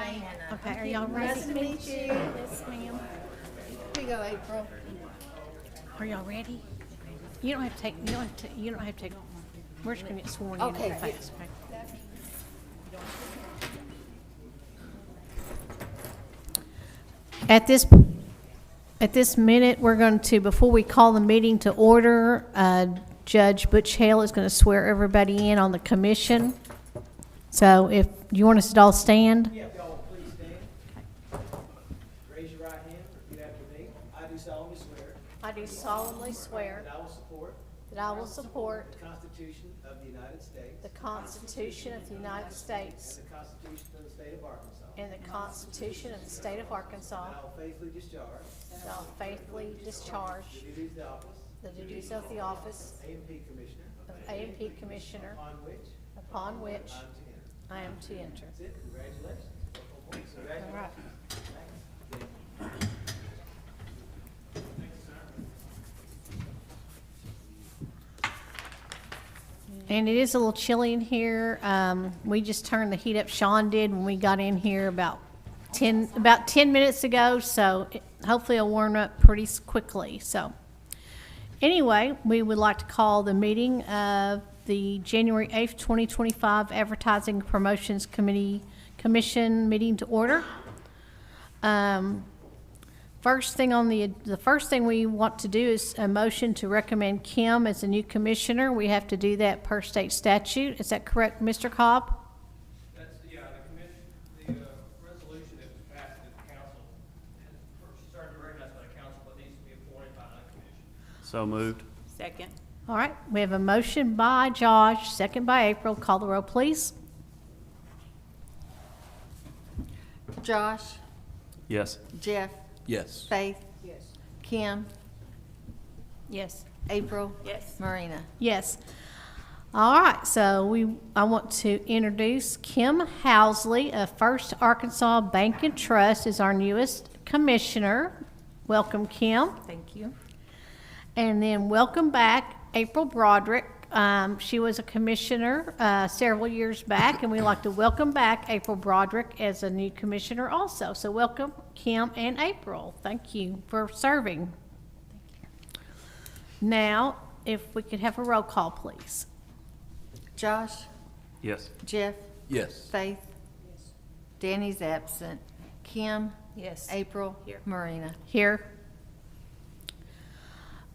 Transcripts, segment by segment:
Diana. Okay, are y'all ready? Nice to meet you. Yes, ma'am. Here you go, April. Are y'all ready? You don't have to take. You don't have to take. We're just gonna get sworn in Okay, real fast. Okay. At this minute, we're going to, before we call the meeting to order, Judge Butch Hale is going to swear everybody in on the commission. So if you want us to all stand. Yeah, if y'all will please stand. Raise your right hand, repeat after me. I do solemnly swear I do solemnly swear that I will support that I will support the Constitution of the United States the Constitution of the United States and the Constitution of the State of Arkansas. and the Constitution of the State of Arkansas. And I will faithfully discharge That I will faithfully discharge the duties of the office the duties of the office of A&P Commissioner, of A&P Commissioner, upon which upon which I am to enter. I am to enter. That's it. Congratulations. Congratulations. All right. And it is a little chilly in here. We just turned the heat up. Sean did when we got in here about 10 minutes ago. So hopefully it'll warm up pretty quickly. So anyway, we would like to call the meeting of the January 8th, 2025 Advertising Promotions Commission meeting to order. The first thing we want to do is a motion to recommend Kim as a new commissioner. We have to do that per state statute. Is that correct, Mr. Cobb? That's, yeah, the resolution that was passed at the council, first started to be recognized by the council, but needs to be appointed by the commission. So moved. Second. All right, we have a motion by Josh, second by April. Call the roll, please. Josh, Yes. Jeff, Yes. Faith. Yes. Kim, Yes. April. Yes. Marina. Yes. All right, so I want to introduce Kim Housley of First Arkansas Bank and Trust is our newest commissioner. Welcome, Kim. Thank you. And then welcome back April Broderick. She was a commissioner several years back, and we'd like to welcome back April Broderick as a new commissioner also. So welcome, Kim and April. Thank you for serving. Now, if we could have a roll call, please. Josh, Yes. Jeff, Yes. Faith. Danny's absent. Kim, Yes. April, Marina. Here.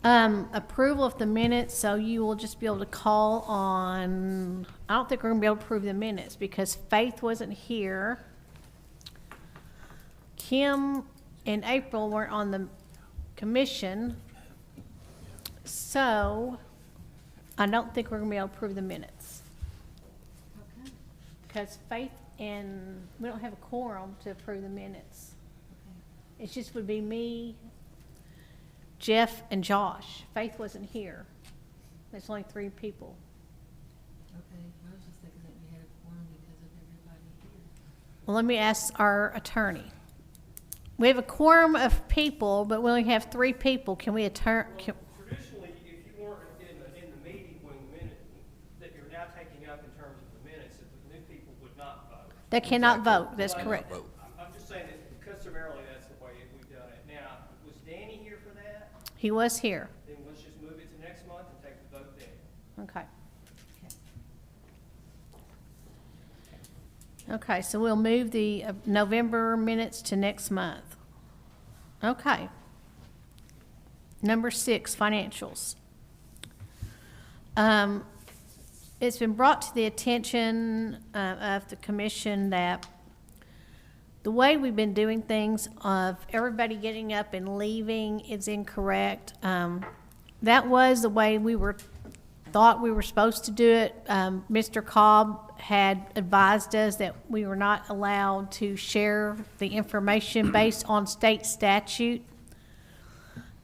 Approval of the minutes, so you will just be able to call on, I don't think we're gonna be able to approve the minutes because Faith wasn't here. Kim and April weren't on the commission, so I don't think we're gonna be able to approve the minutes. Because Faith and, we don't have a quorum to approve the minutes. It just would be me, Jeff, and Josh. Faith wasn't here. There's only 3 people. Okay, I was just thinking that we had a quorum because of everybody here. Well, let me ask our attorney. We have a quorum of people, but we only have 3 people. Can we Traditionally, if you weren't in the meeting when the minute, that you're now taking up in terms of the minutes, that the new people would not vote. They cannot vote. That's correct. I'm just saying that customarily, that's the way we've done it. Now, was Danny here for that? He was here. Then let's just move it to next month and take the vote then. Okay. Okay, so we'll move the November minutes to next month. Okay. Number 6, financials. It's been brought to the attention of the commission that the way we've been doing things of everybody getting up and leaving is incorrect. That was the way thought we were supposed to do it. Mr. Cobb had advised us that we were not allowed to share the information based on state statute.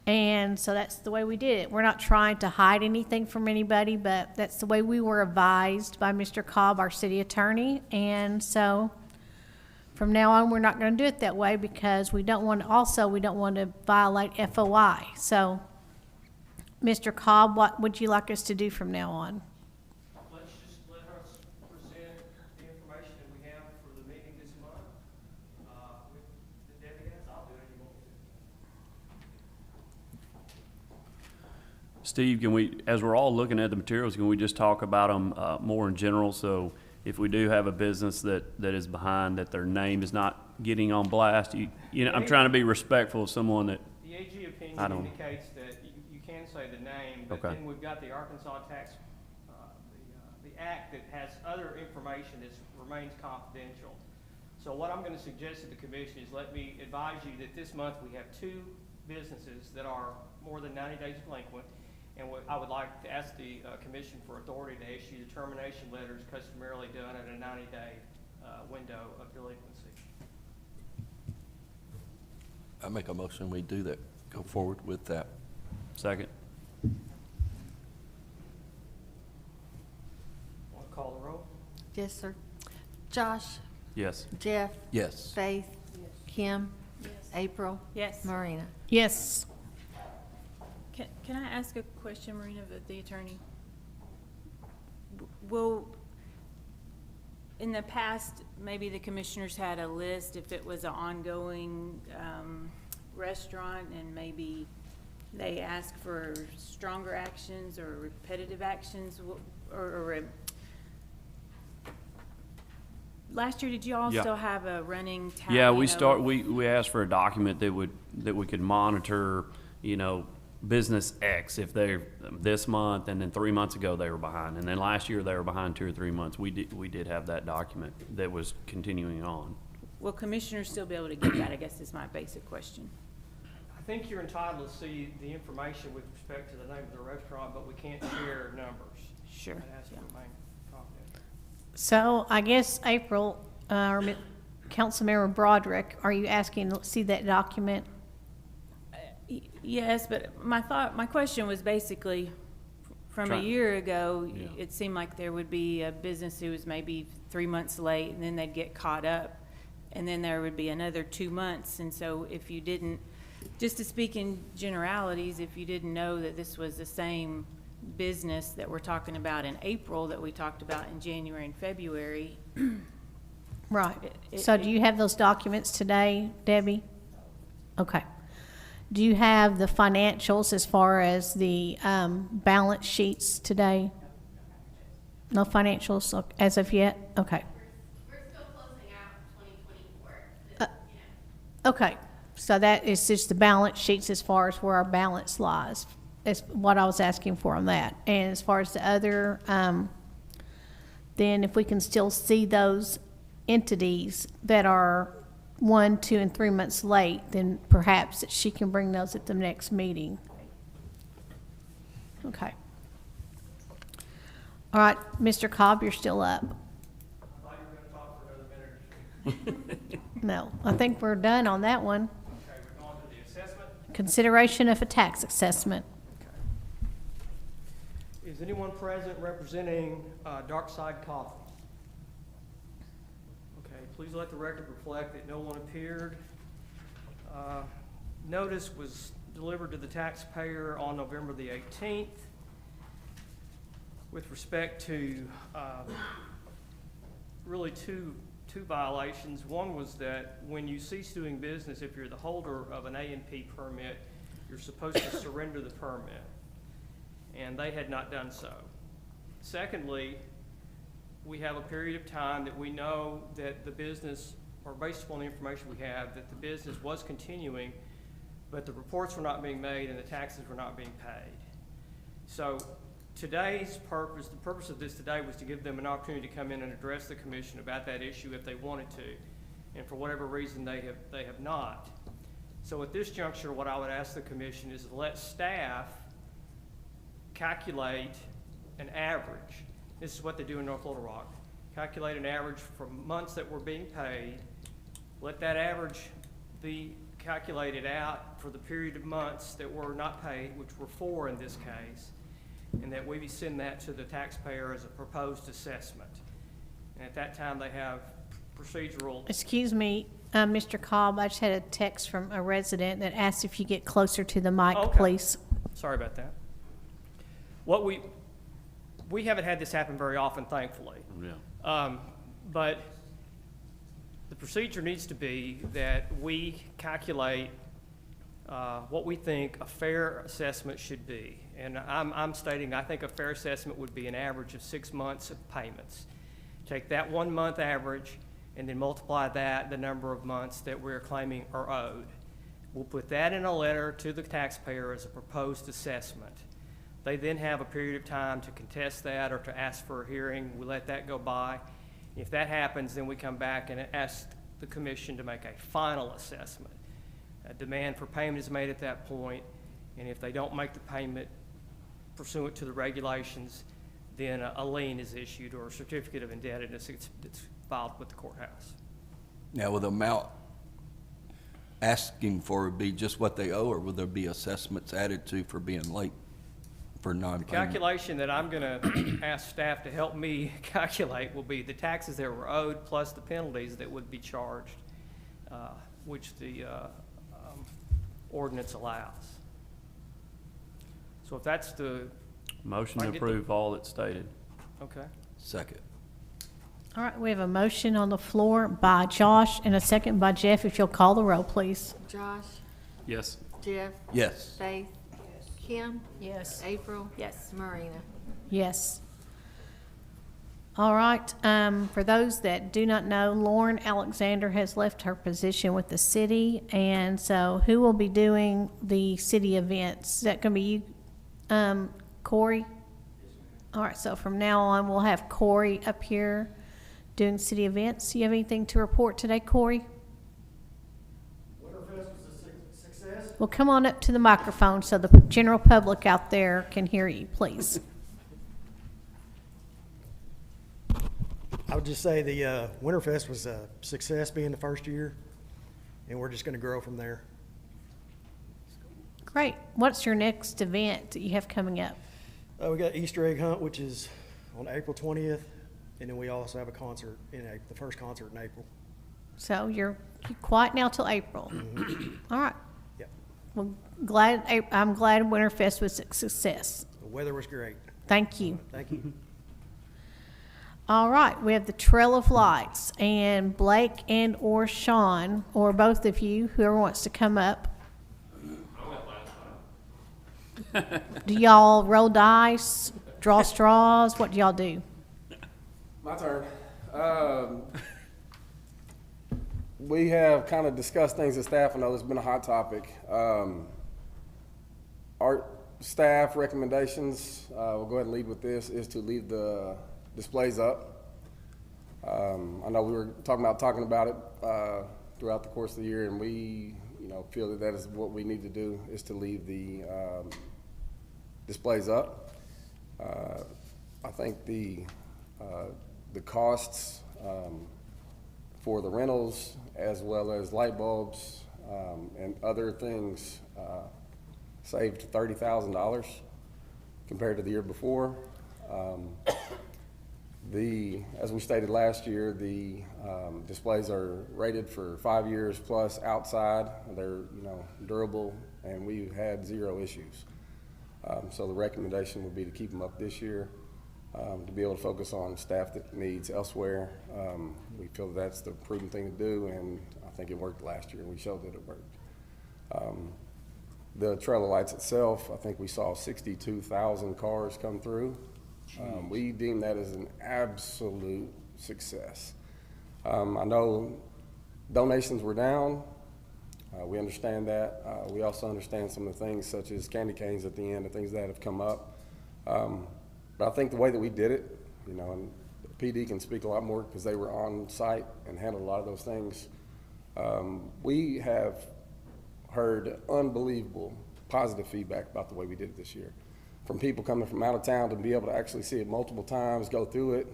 And so that's the way we did it. We're not trying to hide anything from anybody, but that's the way we were advised by Mr. Cobb, our city attorney. And so from now on, we're not going to do it that way because we don't want to violate FOI. So, Mr. Cobb, what would you like us to do from now on? Let's just let us present the information that we have for the meeting this month, Steve, can we, as we're all looking at the materials, can we just talk about them more in general? So if we do have a business that is behind, that their name is not getting on blast, I'm trying to be respectful of someone that, The AG opinion I don't- indicates that you can say the name, but Okay. then we've got the Arkansas tax, the act that has other information that remains confidential. So what I'm gonna suggest to the commission is let me advise you that this month we have 2 businesses that are more than 90 days delinquent. And I would like to ask the commission for authority to issue the termination letters customarily done at a 90-day window of delinquency. I make a motion, we do that, go forward with that. second, Want to call the roll? Yes, sir. Josh, yes. Jeff, Yes. Faith, Kim, April, Yes. Marina. Yes. Can I ask a question, Marina, of the attorney? Will, in the past, maybe the commissioners had a list if it was an ongoing restaurant and maybe they asked for stronger actions or repetitive actions last year, did you all Yeah. still have a running tally? Yeah, we of- we asked for a document that we could monitor, business X if they're this month, and then 3 months ago they were behind, and then last year they were behind 2 or 3 months. We did have that document that was continuing on. Will commissioners still be able to get that, I guess is my basic question. I think you're entitled to see the information with respect to the name of the restaurant, but we can't share numbers. Sure, That has to yeah. remain confidential. So I guess April, Councilmember Broderick, are you asking to see that document? Yes, but my question was basically, from a Try- year ago, Yeah. it seemed like there would be a business who was maybe 3 months late, and then they'd get caught up, and then there would be another 2 months, and so if you didn't, just to speak in generalities, if you didn't know that this was the same business that we're talking about in April that we talked about in January and February. Right. It- So do you have those documents today, Debbie? Okay. Do you have the financials as far as the balance sheets today? No financials as of yet? Okay. We're still closing out 2024. Okay. So that is just the balance sheets as far as where our balance lies. Is what I was asking for on that. And as far as the other, then if we can still see those entities that are 1, 2, and 3 months late, then perhaps that she can bring those at the next meeting. Okay. All right, Mr. Cobb, you're still up. I thought you were gonna talk for another minute or 2. No, I think we're done on that one. Okay, we're going to the assessment. Consideration of a tax assessment. Is anyone present representing Dark Side Coffee? Okay, please let the record reflect that no one appeared. Notice was delivered to the taxpayer on November the 18th with respect to really two violations. One was that when you cease doing business, if you're the holder of an A&P permit, you're supposed to surrender the permit, and they had not done so. Secondly, we have a period of time that we know that the business, or based upon the information we have, that the business was continuing, but the reports were not being made and the taxes were not being paid. So today's purpose, the purpose of this today was to give them an opportunity to come in and address the commission about that issue if they wanted to, and for whatever reason they have not. So at this juncture, what I would ask the commission is to let staff calculate an average. This is what they do in North Little Rock. Calculate an average for months that were being paid. Let that average be calculated out for the period of months that were not paid, which were 4 in this case, and that we send that to the taxpayer as a proposed assessment. And at that time, they have procedural. Excuse me, Mr. Cobb, I just had a text from a resident that asked if you get closer to the mic, Okay. please. Sorry about that. What we haven't had this happen very often, thankfully. Yeah. But the procedure needs to be that we calculate what we think a fair assessment should be. And I'm stating I think a fair assessment would be an average of 6 months of payments. Take that 1 month average and then multiply that the number of months that we're claiming are owed. We'll put that in a letter to the taxpayer as a proposed assessment. They then have a period of time to contest that or to ask for a hearing. We let that go by. If that happens, then we come back and ask the commission to make a final assessment. A demand for payment is made at that point, and if they don't make the payment pursuant to the regulations, then a lien is issued or a certificate of indebtedness it's filed with the courthouse. Now, will the amount asking for be just what they owe, or will there be assessments added to for being late for non-payment? Calculation that I'm going to ask staff to help me calculate will be the taxes that were owed plus the penalties that would be charged, which the ordinance allows. So if that's the, Motion I to get the- approve all that's stated. okay. Second. All right, we have a motion on the floor by Josh and a second by Jeff. If you'll call the roll, please. Josh, Yes. Jeff, Yes. Faith, Kim, Yes. April, Yes. Marina. Yes. All right, for those that do not know, Lauren Alexander has left her position with the city, and so who will be doing the city events? Is that gonna be you, Corey? All right, so from now on, we'll have Corey up here doing city events. Do you have anything to report today, Corey? Winterfest was a success. Well, come on up to the microphone so the general public out there can hear you, please. I would just say the Winterfest was a success being the first year, and we're just going to grow from there. Great. What's your next event that you have coming up? We got Easter egg hunt, which is on April 20th, and then we also have a concert in April, the first concert in April. So you're quiet now till April. All right. Yep. Well, I'm glad Winterfest was a success. The weather was great. Thank you. Thank you. All right, we have the Trail of Lights, and Blake and or Sean, or both of you, whoever wants to come up. Do y'all roll dice, draw straws? What do y'all do? My turn. We have kind of discussed things as staff. I know it's been a hot topic. Our staff recommendations, we'll go ahead and lead with this, is to leave the displays up. I know we were talking about it throughout the course of the year, and we, feel that is what we need to do, is to leave the displays up. I think the costs for the rentals, as well as light bulbs and other things, saved $30,000 compared to the year before. As we stated last year, the displays are rated for 5 years plus outside. They're durable, and we've had 0 issues. So the recommendation would be to keep them up this year, to be able to focus on staff that needs elsewhere. We feel that's the prudent thing to do, and I think it worked last year, and we showed that it worked. The Trail of Lights itself, I think we saw 62,000 cars come through. We deem that as an absolute success. I know donations were down. We understand that. We also understand some of the things such as candy canes at the end and things that have come up. But I think the way that we did it, and PD can speak a lot more because they were on site and handled a lot of those things. We have heard unbelievable positive feedback about the way we did it this year. From people coming from out of town to be able to actually see it multiple times, go through it.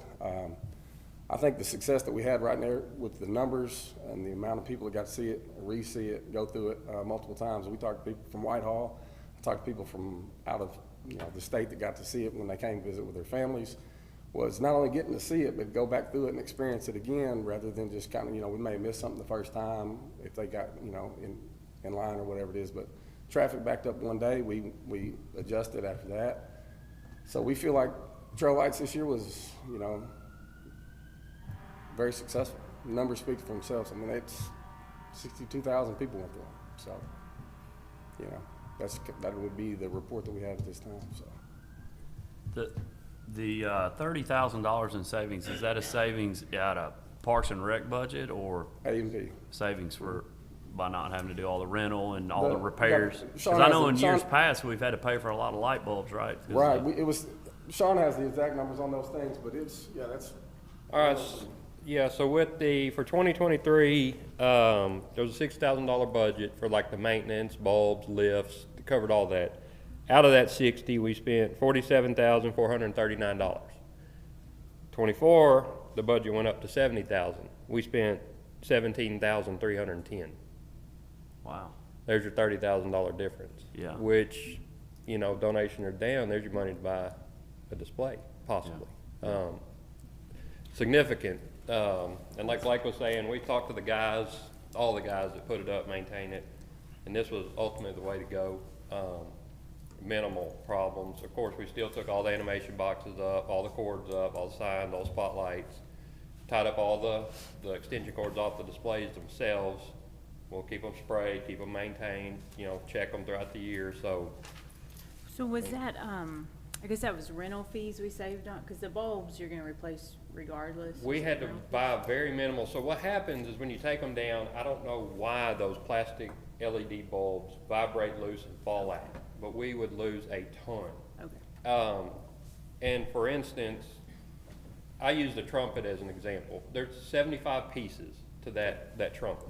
I think the success that we had right there with the numbers and the amount of people that got to see it, re-see it, go through it multiple times. We talked to people from Whitehall, I talked to people from out of the state that got to see it when they came to visit with their families. Was not only getting to see it, but go back through it and experience it again, rather than just kind of, we may have missed something the first time if they got, in line or whatever it is. But traffic backed up one day, we adjusted after that. So we feel like Trail Lights this year was, very successful. The numbers speak for themselves. I mean, it's 62,000 people went through them. So you know, that would be the report that we have at this time, so. The $30,000 in savings, is that a savings out of Parks and Rec budget or A&P. savings by not having to do all the rental and all the The- repairs? yeah, Because Sean I has know the- in Sean- years past, we've had to pay for a lot of light bulbs, right? 'Cause Right, the- Sean has the exact numbers on those things, but that's. All right, yeah, so for 2023, there was a $6,000 budget for like the maintenance, bulbs, lifts, covered all that. Out of that 60, we spent $47,439. 24, the budget went up to 70,000. We spent 17,310. Wow. There's your $30,000 difference. Yeah. Which, you know, donation or down, there's your money to buy a display, possibly. Significant. And like Blake was saying, we talked to the guys, all the guys that put it up, maintain it, and this was ultimately the way to go. Minimal problems. Of course, we still took all the animation boxes up, all the cords up, all the signs, all the spotlights, tied up all the extension cords off the displays themselves. We'll keep them sprayed, keep them maintained, you know, check them throughout the year, so. So was that, I guess that was rental fees we saved on, because the bulbs you're gonna replace regardless? We had to buy very minimal, so what happens is when you take them down, I don't know why those plastic LED bulbs vibrate loose and fall out, but we would lose a ton. Okay. And for instance, I use the trumpet as an example. There's 75 pieces to that trumpet.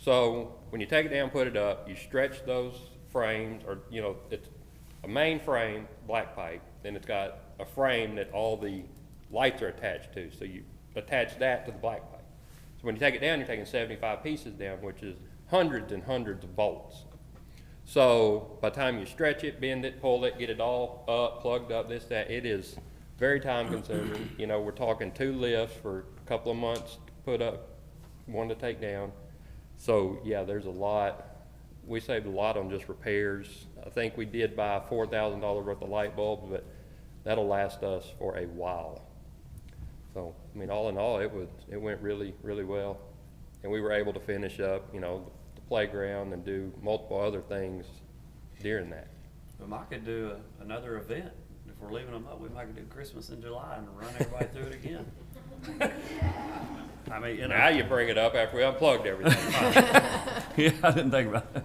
So when you take it down, put it up, you stretch those frames, or, you know, it's a main frame, black pipe, then it's got a frame that all the lights are attached to. So you attach that to the black pipe. So when you take it down, you're taking 75 pieces down, which is hundreds and hundreds of volts. So by the time you stretch it, bend it, pull it, get it all up, plugged up, this, that, it is very time consuming. You know, we're talking 2 lifts for a couple of months to put up, 1 to take down. So yeah, there's a lot. We saved a lot on just repairs. I think we did buy $4,000 worth of light bulbs, but that'll last us for a while. So, I mean, all in all, it went really, really well. And we were able to finish up, you know, the playground and do multiple other things during that. We might could do another event. If we're leaving them up, we might could do Christmas in July and run everybody through it again. I mean, you know. Now you bring it up after we unplugged everything. Yeah, I didn't think about that.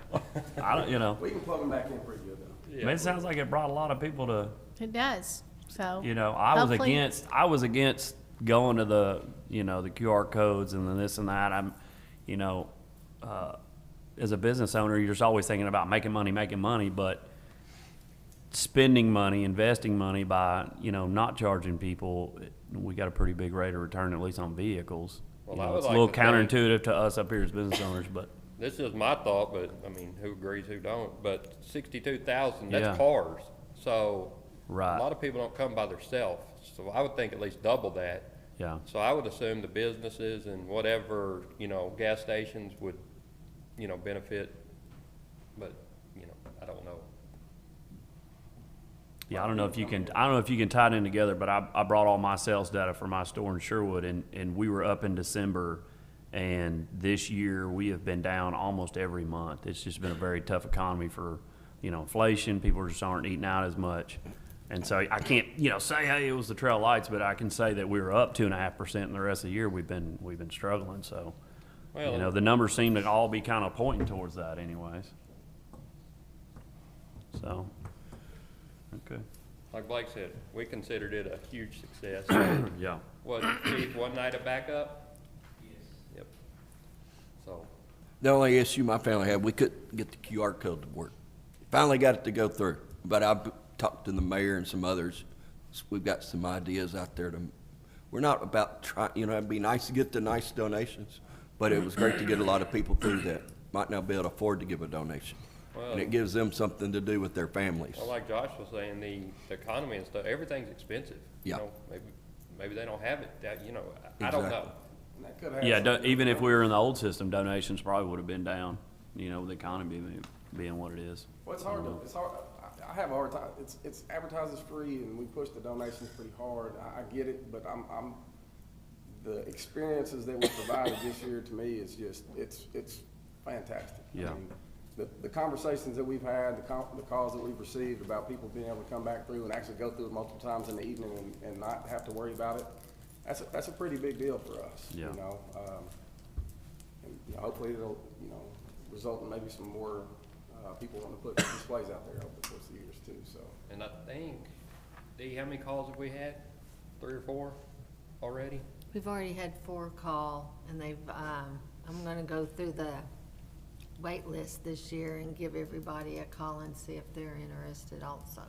I don't, you know, We can plug them back in pretty good though. I mean, it sounds like it brought a lot of people to, It does, so. you know, I Hopefully- was against going to the, you know, the QR codes and then this and that. I'm, you know, as a business owner, you're just always thinking about making money, but spending money, investing money by, you know, not charging people, we got a pretty big rate of return, at least on vehicles. Well, You I know, would it's a like little to think- counterintuitive to us up here as business owners, but This is my thought, but I mean, who agrees, who don't? But 62,000, Yeah. that's cars. So Right. a lot of people don't come by themselves. So I would think at least double that. yeah. So I would assume the businesses and whatever, you know, gas stations would, you know, benefit. But, you know, I don't know. Yeah, I don't know if you can tie it in together, but I brought all my sales data for my store in Sherwood, and we were up in December, and this year we have been down almost every month. It's just been a very tough economy for, you know, inflation. People just aren't eating out as much. And so I can't, you know, say, hey, it was the trail lights, but I can say that we were up 2.5%, and the rest of the year we've been struggling. So, Well, you know, the numbers seem to all be kind of pointing towards that anyways. So, okay. like Blake said, we considered it a huge success. Yeah. What, Chief, one night of backup? Yes. Yep. So, The only issue my family had, we couldn't get the QR code to work. Finally got it to go through, but I've talked to the mayor and some others. We've got some ideas out there we're not about trying, you know, it'd be nice to get the nice donations, but it was great to get a lot of people through that might not be able to afford to give a donation. And it gives them something to do with their families. well, like Josh was saying, the economy and stuff, everything's expensive. Yeah. You know, maybe they don't have it, that, you know, I don't know. Exactly. And that could have Yeah, something to even do if with- we were in the old system, donations probably would have been down, you know, with the economy being what it is. Well, it's hard I have a hard time, it's advertised as free and we push the donations pretty hard. I get it, but the experiences that were provided this year to me is just, it's fantastic. I Yeah. mean, the conversations that we've had, the calls that we've received about people being able to come back through and actually go through it multiple times in the evening and not have to worry about it, that's a pretty big deal for us, Yeah. you know? And, you know, hopefully it'll, you know, result in maybe some more, people wanting to put displays out there over the course of the years too, so. And I think, Dee, how many calls have we had? 3 or 4 already? We've already had 4 call, and they've, I'm gonna go through the wait list this year and give everybody a call and see if they're interested also.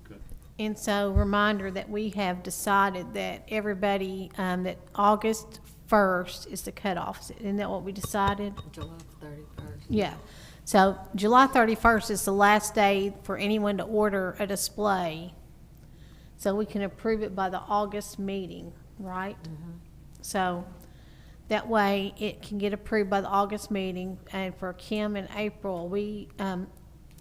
Okay. And so, reminder that we have decided that everybody, that August 1st is the cutoff. Isn't that what we decided? July 31st. Yeah. So July 31st is the last day for anyone to order a display. So we can approve it by the August meeting, right? So that way it can get approved by the August meeting. And for Kim and April, we, I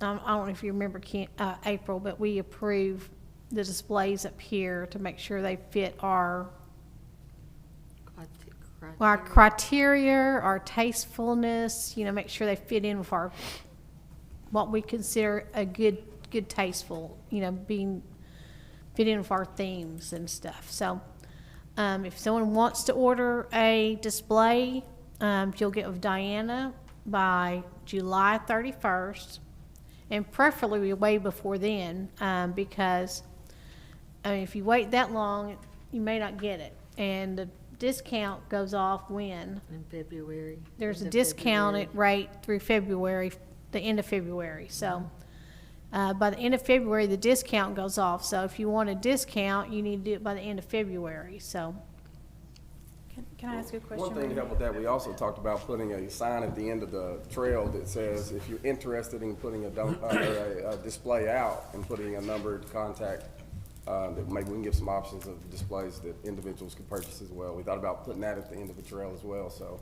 don't know if you remember Kim, April, but we approve the displays up here to make sure they fit our criteria, our tastefulness, you know, make sure they fit in with our, what we consider a good tasteful, you know, fit in with our themes and stuff. So, if someone wants to order a display, you'll get with Diana by July 31st, and preferably way before then, because, I mean, if you wait that long, you may not get it. And the discount goes off when? In February. There's a End of discounted February. rate through February, the end of February. So, by the end of February, the discount goes off. So if you want a discount, you need to do it by the end of February, so. Can I ask a question? One thing to help with that, we also talked about putting a sign at the end of the trail that says, if you're interested in putting a display out and putting a number to contact, that maybe we can give some options of displays that individuals can purchase as well. We thought about putting that at the end of the trail as well, so.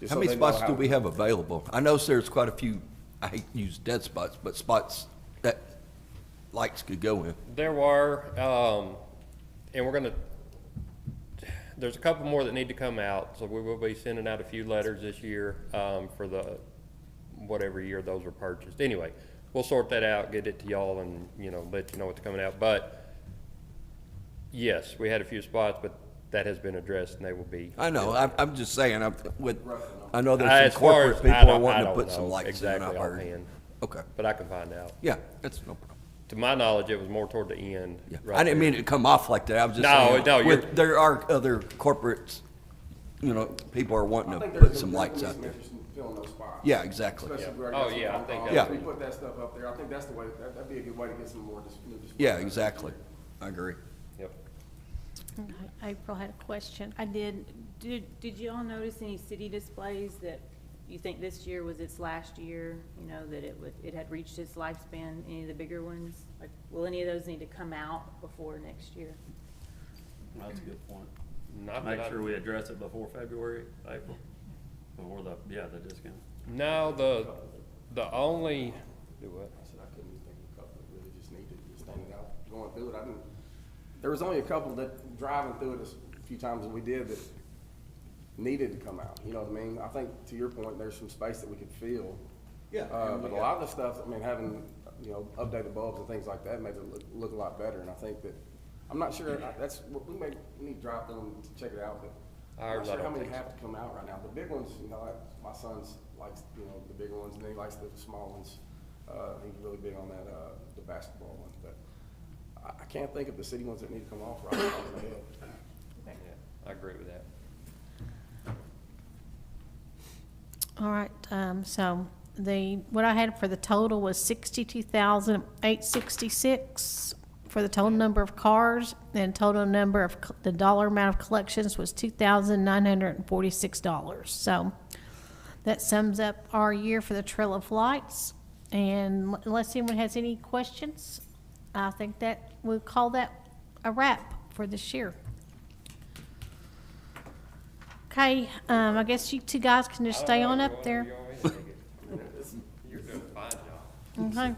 just How so many they know spots do we have available? I know there's quite a few, I hate to use dead spots, but spots that lights could go in. There were, and we're gonna, there's a couple more that need to come out, so we will be sending out a few letters this year, for the, whatever year those were purchased. Anyway, we'll sort that out, get it to y'all and, you know, let you know what's coming out. But, yes, we had a few spots, but that has been addressed and they will be. I know, I'm just saying, I know there's As some far corporate as- people I are don't- I wanting to don't put some know lights in, exactly I've heard. offhand, Okay, but I can find out. yeah, that's no problem. To my knowledge, it was more toward the end. Yeah. right I didn't there. mean it to come off like that, I was just No, saying. no, you're- There are other corporates, you know, people are wanting I to think put there's some gonna lights be out some there. interest in filling those spots. Yeah, exactly. Especially if we already Oh, got some yeah, I phone think calls. that- If we put that stuff up there, I think that's the way, that'd be a good way to get some more new displays. Yeah, exactly, I agree. Yep. Okay, April had a question. I did. Did you all notice any city displays that you think this year was its last year? You know, that it had reached its lifespan, any of the bigger ones? Like, will any of those need to come out before next year? That's a good point. Not Make that I- sure we address it before February, April, before the discount. No, the only, do what? I said I couldn't even think of a couple that really just needed, just standing out, going through it. I didn't, there was only a couple that driving through it a few times that we did that needed to come out, you know what I mean? I think, to your point, there's some space that we could fill. Yeah. But a lot of the stuff, I mean, having, you know, updated bulbs and things like that made it look a lot better, and I think that, I'm not sure, that's, we need to drive through and check it out, but I'm not sure how many have to come out right now. The big ones, you know, my son's likes, you know, the bigger ones, and then he likes the small ones. He's really big on that, the basketball one, but I can't think of the city ones that need to come off right off the head. Yeah, I agree with that. All right, so what I had for the total was 62,866 for the total number of cars, and total number of, the dollar amount of collections was $2,946. So that sums up our year for the Trail of Lights. And unless anyone has any questions, I think that we'll call that a wrap for this year. Okay, I guess you two guys can just stay on up there. You're doing a fine job. Okay,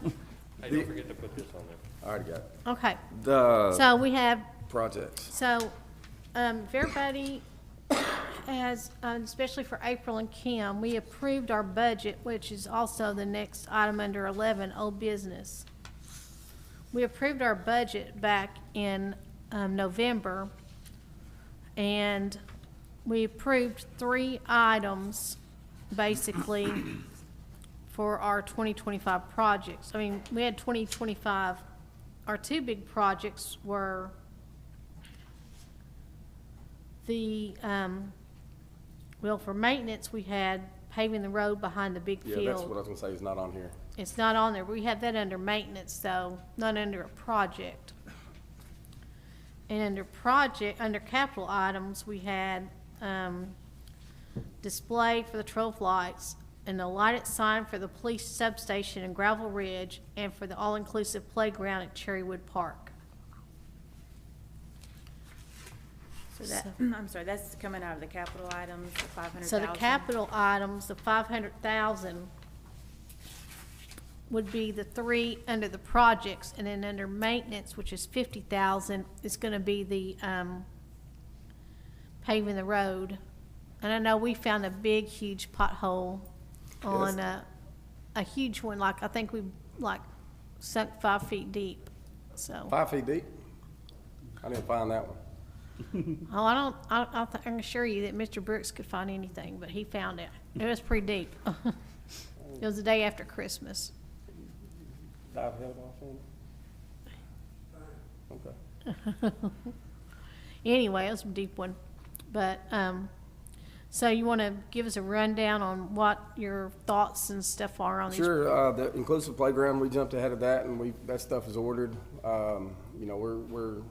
Hey, don't forget to put this on there. I already got it. okay. The So we have, projects. so, if everybody as, especially for April and Kim, we approved our budget, which is also the next item under 11, old business. We approved our budget back in November, and we approved 3 items, basically, for our 2025 projects. I mean, we had 2025, our 2 big projects were the, well, for maintenance, we had paving the road behind the big field. Yeah, that's what I was gonna say, is not on here. It's not on there. We have that under maintenance, though, not under a project. And under capital items, we had, display for the 12 lights and the lighted sign for the police substation in Gravel Ridge and for the all-inclusive playground at Cherrywood Park. So that, I'm sorry, that's coming out of the capital items, the 500,000? So the capital items, the 500,000 would be the 3 under the projects, and then under maintenance, which is 50,000, is gonna be the, paving the road. And I know we found a big, huge pothole on, a huge one, like, I think we, like, sunk 5 feet deep, so. 5 feet deep? I didn't find that one. Oh, I can assure you that Mr. Brooks could find anything, but he found it. It was pretty deep. It was the day after Christmas. Dive head off in? Okay. Anyway, it was a deep one. But, so you want to give us a rundown on what your thoughts and stuff are on these? Sure, the inclusive playground, we jumped ahead of that, and that stuff is ordered. You know, we're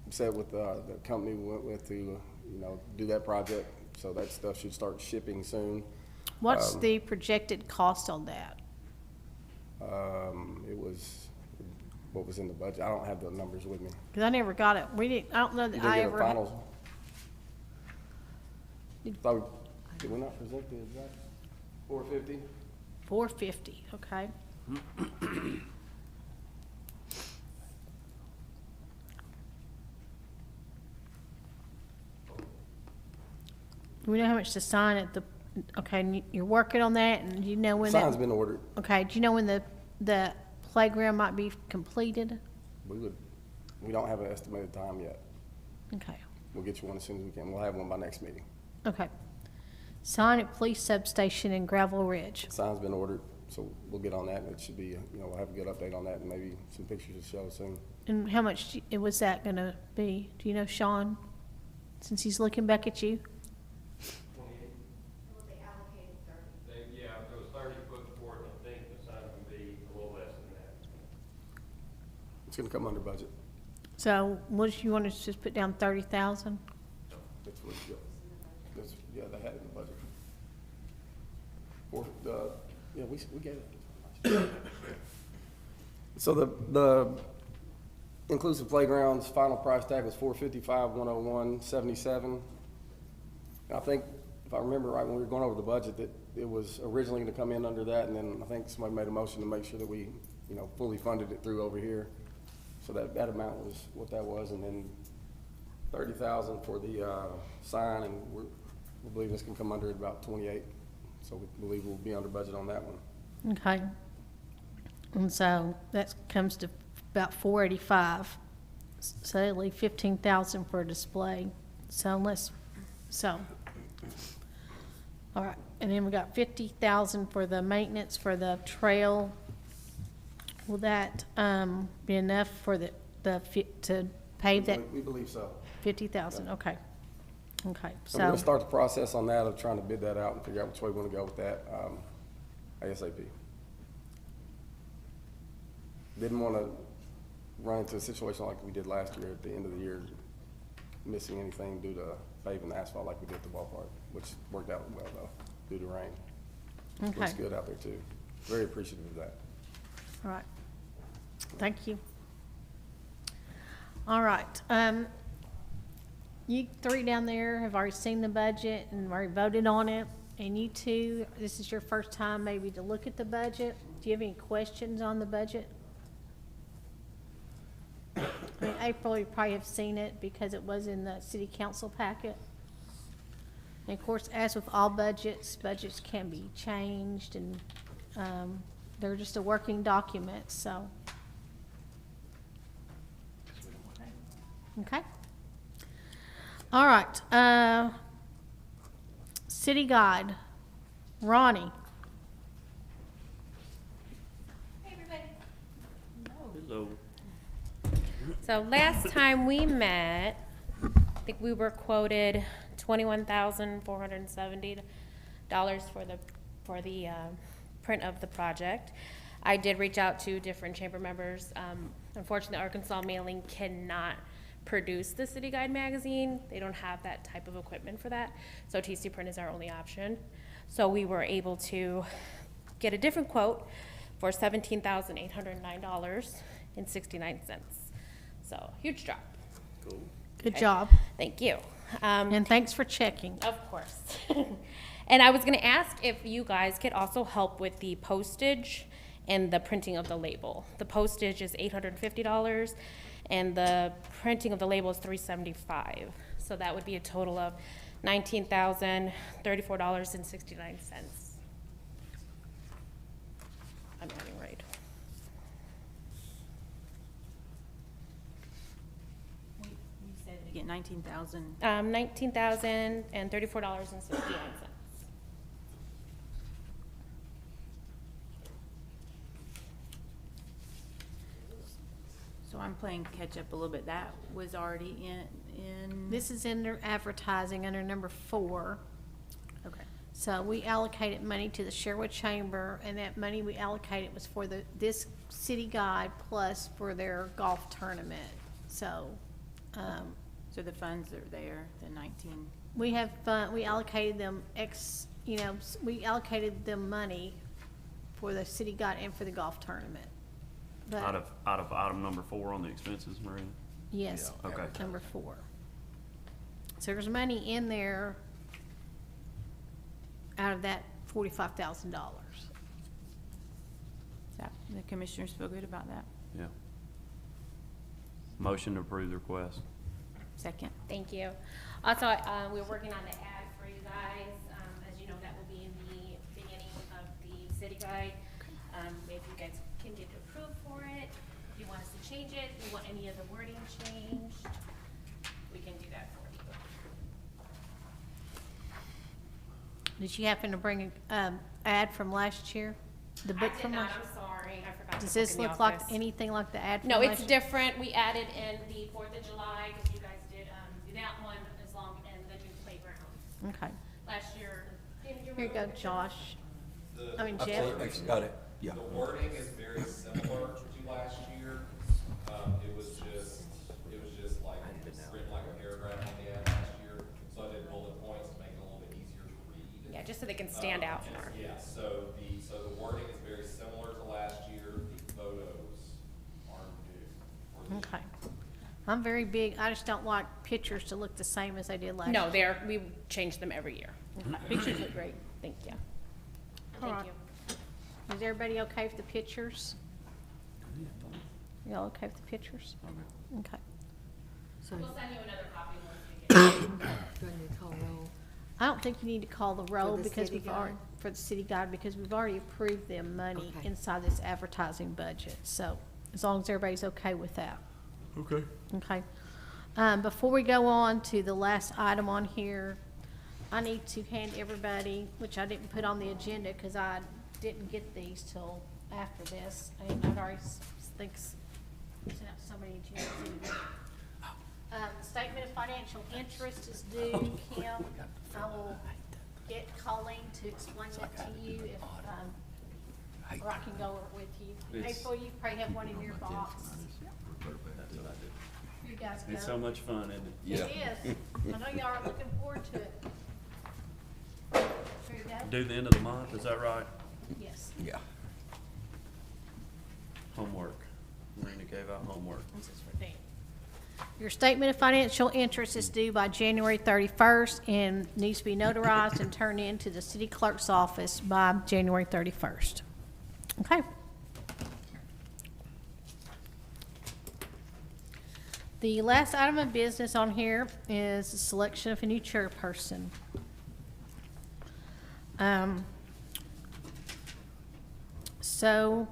set with the company we went with to, you know, do that project, so that stuff should start shipping soon. What's the projected cost on that? It was, what was in the budget? I don't have the numbers with me. Because I never got it. We didn't, I don't know You that didn't I get a ever. finals? Did we not present the exact 450? 450, okay. Do we know how much to sign at the, okay, and you're working on that, and you know when that? Sign's been ordered. Okay, do you know when the playground might be completed? We don't have an estimated time yet. Okay, We'll get you one as soon as we can. We'll have one by next meeting. okay. Sign at police substation in Gravel Ridge. Sign's been ordered, so we'll get on that, and it should be, you know, we'll have a good update on that, and maybe some pictures to show soon. And how much was that gonna be? Do you know, Sean? Since he's looking back at you? Well, they allocated 30. Yeah, it was 30 put forward, and I think the sign can be a little less than that. It's gonna come under budget. So what, you want to just put down 30,000? That's what, yeah, they had it in the budget. Yeah, we gave it. So the inclusive playgrounds, final price tag was $455,101.77. I think, if I remember right, when we were going over the budget, that it was originally gonna come in under that, and then I think somebody made a motion to make sure that we, you know, fully funded it through over here. So that amount was what that was, and then 30,000 for the sign, and we believe this can come under at about 28. So we believe we'll be under budget on that one. Okay. And so that comes to about 485. So they leave 15,000 for a display. So all right. And then we got 50,000 for the maintenance for the trail. Will that be enough for to pave that? We believe so. 50,000, okay. Okay, So we're gonna so, start the process on that of trying to bid that out and figure out which way we wanna go with that, ASAP. Didn't wanna run into a situation like we did last year at the end of the year, missing anything due to paving the asphalt like we did at the ballpark, which worked out well though, due to rain. okay, Looks good out there too. Very appreciative of that. all right. Thank you. All right, you 3 down there have already seen the budget and already voted on it. And you 2, this is your first time maybe to look at the budget. Do you have any questions on the budget? I mean, April, you probably have seen it because it was in the city council packet. And of course, as with all budgets, budgets can be changed, and they're just a working document, so. Okay. All right, city guide, Ronnie. Hello. So last time we met, I think we were quoted $21,470 for the print of the project. I did reach out to different chamber members. Unfortunately, Arkansas Mailing cannot produce the City Guide magazine. They don't have that type of equipment for that. So TC Print is our only option. So we were able to get a different quote for $17,809.69. So huge drop. Cool. Good Okay. job. Thank you. And thanks for checking. Of course. And I was gonna ask if you guys could also help with the postage and the printing of the label. The postage is $850 and the printing of the label is $375. So that would be a total of $19,034.69. I'm adding right. You said to get 19,000. $19,034.69. So I'm playing catch up a little bit. That was already in. This is in their advertising under number 4. Okay. So we allocated money to the Sherwood Chamber, and that money we allocated was for this city guide plus for their golf tournament. So, So the funds are there, the 19. we have, we allocated them we allocated them money for the city guide and for the golf tournament. But Out of item number 4 on the expenses, Maria? yes, Yeah. Okay. number 4. So there's money in there out of that $45,000. The commissioners feel good about that? Yeah. Motion to approve the request. Second. Thank you. Also, we're working on the ad for you guys. As you know, that will be in the beginning of the city guide. If you guys can get approved for it, if you want us to change it, if you want any of the wording changed, we can do that for you. Did you happen to bring an ad from last year? The book I did from not, last? I'm sorry, I forgot. Does the book this in the look like office. anything like the ad from No, last it's year? different. We added in the 4th of July, because you guys did do that one as long, and the new playground. Okay. Last year. Here you go, Josh. I mean, Jeff. Absolutely, got it, yeah. The wording is very similar to last year. It was just like, written like a paragraph on the ad last year. So I did bullet points to make it a little bit easier to read. Yeah, just so they can stand out more. Yeah, so the wording is very similar to last year. The photos are new for this Okay. I'm very big, I just don't like pictures to look the same as they did last year. No, we change them every year. Pictures look great. Thank you. Thank Alright. you. Is everybody okay with the pictures? Y'all okay with the pictures? Okay. So, We'll send you another copy once we do get I need to call roll? I don't think you need to call the roll the because city we've already, guide? for the city guide, because we've already approved them money Okay. inside this advertising budget. So as long as everybody's okay with that. Okay. Okay. Before we go on to the last item on here, I need to hand everybody, which I didn't put on the agenda because I didn't get these till after this. And I've already sent out so many agendas. Statement of financial interest is due, Kim. I will get Colleen to explain that to you if, or I can go over it with you. April, you probably have one in your box. You guys go. It's so much fun, isn't it? Yeah. It is. I know y'all are looking forward to it. Here you go. Due the end of the month, is that right? Yes. Yeah. Homework. Marina gave out homework. This is for Dan. Your statement of financial interest is due by January 31st and needs to be notarized and turned in to the city clerk's office by January 31st. Okay. The last item of business on here is the selection of a new chairperson. So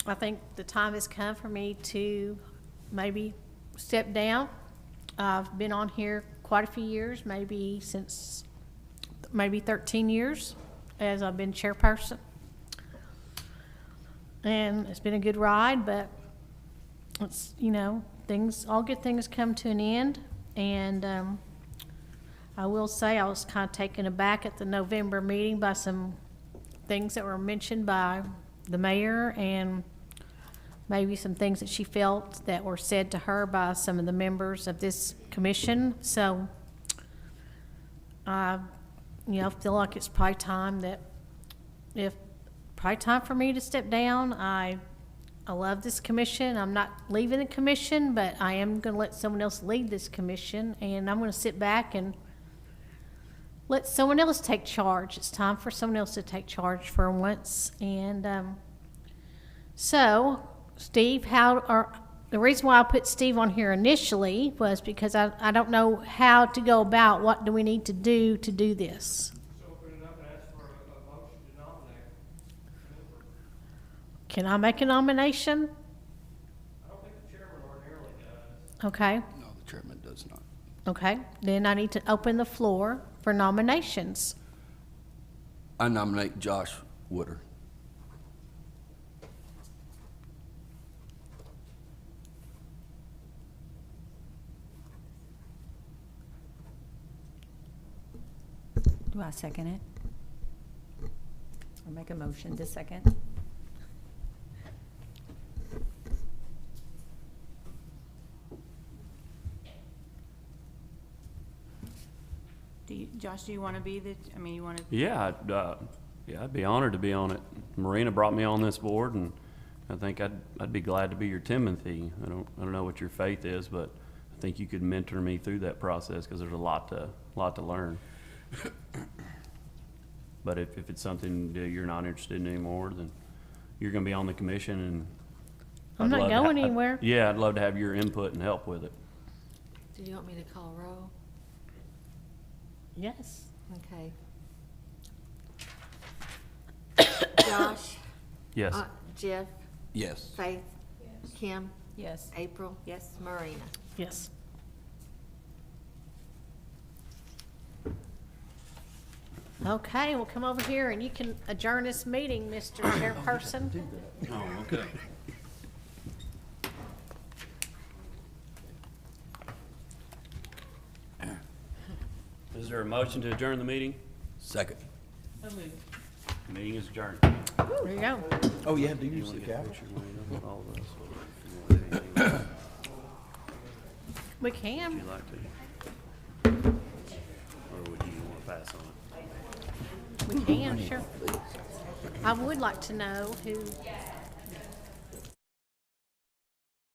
I think the time has come for me to maybe step down. I've been on here quite a few years, maybe 13 years as I've been chairperson. And it's been a good ride, but it's, all good things come to an end. And I will say I was kind of taken aback at the November meeting by some things that were mentioned by the mayor, and maybe some things that she felt that were said to her by some of the members of this commission. So I feel like it's probably time for me to step down. I love this commission. I'm not leaving the commission, but I am going to let someone else lead this commission, and I'm going to sit back and let someone else take charge. It's time for someone else to take charge for once. And so, Steve, the reason why I put Steve on here initially was because I don't know how to go about what do we need to do this. So open it up and ask for a motion to nominate. Can I make a nomination? I don't think the chairman ordinarily does. Okay. No, the chairman does not. Okay. Then I need to open the floor for nominations. I nominate Josh Wooder. Do I second it? Or make a motion to second? Josh, do you want to be you want to? Yeah, I'd be honored to be on it. Marina brought me on this board, and I think I'd be glad to be your Timothy. I don't know what your faith is, but I think you could mentor me through that process, because there's a lot to learn. But if it's something that you're not interested in anymore, then you're going to be on the commission, and I'm not going anywhere. Yeah, I'd love to have your input and help with it. Do you want me to call roll? Yes. Okay. Josh? Yes. Jeff? Yes. Faith? Kim? Yes. April? Yes. Marina? Yes. Okay, we'll come over here and you can adjourn this meeting, Mr. Chairperson. Oh, okay. Is there a motion to adjourn the meeting? Second. The meeting is adjourned. There you go. Oh, you have to use the gavel? All this, or if you want anything We would can. you like to? Or would you want to pass on it? We can, sure. I would like to know who